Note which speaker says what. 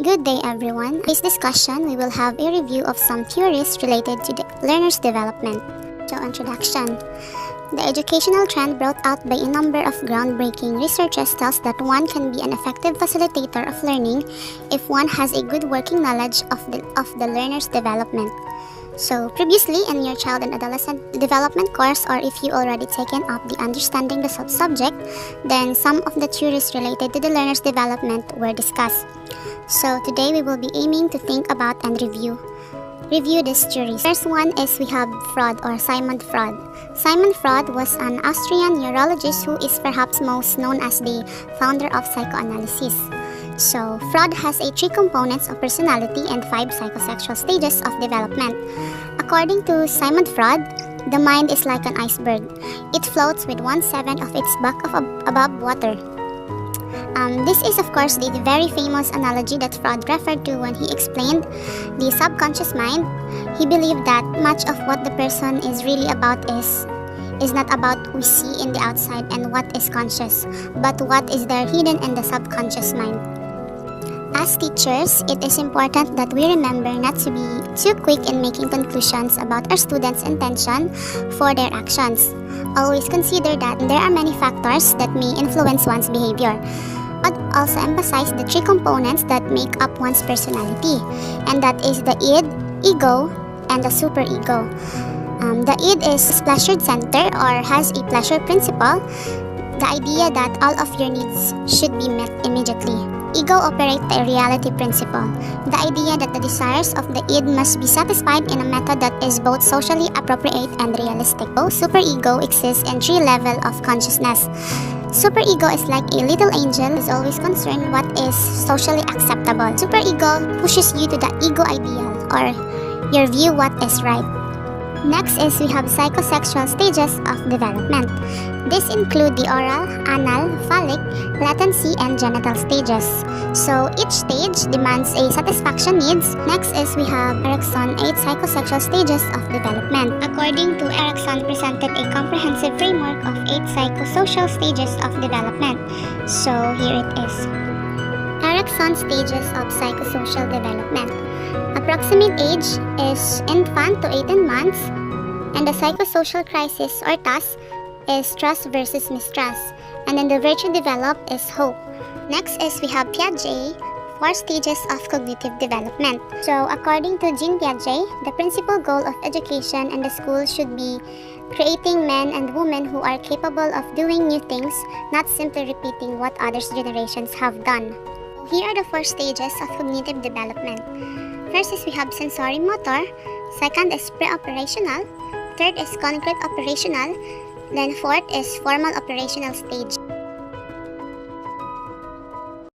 Speaker 1: Good day everyone. In this discussion, we will have a review of some theories related to the learner's development. So, introduction. The educational trend brought out by a number of groundbreaking researches tells that one can be an effective facilitator of learning if one has a good working knowledge of the learner's development. So, previously in your child and adolescent development course, or if you already taken up the understanding the subject, then some of the theories related to the learner's development were discussed. So, today we will be aiming to think about and review these theories. First one is we have Freud, or Sigmund Freud. Sigmund Freud was an Austrian neurologist who is perhaps most known as the founder of psychoanalysis. So, Freud has 3 components of personality and 5 psychosexual stages of development. According to Sigmund Freud, the mind is like an iceberg. It floats with 1/7 of its back above water. This is of course the very famous analogy that Freud referred to when he explained the subconscious mind. He believed that much of what the person is really about is not about what we see in the outside and what is conscious, but what is there hidden in the subconscious mind. As teachers, it is important that we remember not to be too quick in making conclusions about our students' intention for their actions. Always consider that there are many factors that may influence one's behavior. But also emphasize the 3 components that make up one's personality, and that is the id, ego, and the superego. The id is pleasure center or has a pleasure principle, the idea that all of your needs should be met immediately. Ego operates the reality principle, the idea that the desires of the id must be satisfied in a method that is both socially appropriate and realistic. Superego exists in 3 levels of consciousness. Superego is like a little angel who is always concerned what is socially acceptable. Superego pushes you to the ego ideal, or your view what is right. Next is we have psychosexual stages of development. These include the oral, anal, phallic, latency, and genital stages. So each stage demands a satisfaction needs. Next is we have Erikson 8 psychosexual stages of development. According to Erikson, presented a comprehensive framework of 8 psychosocial stages of development. So here it is. Erikson stages of psychosocial development. Approximate age is infant to 18 months, and the psychosocial crisis or task is trust versus mistrust, and then the virtue developed is hope. Next is we have Piaget, 4 stages of cognitive development. So according to Jean Piaget, the principal goal of education and the school should be creating men and women who are capable of doing new things, not simply repeating what other generations have done. Here are the 4 stages of cognitive development. First is we have sensory motor, second is pre-operational, third is concrete operational, then fourth is formal operational stage.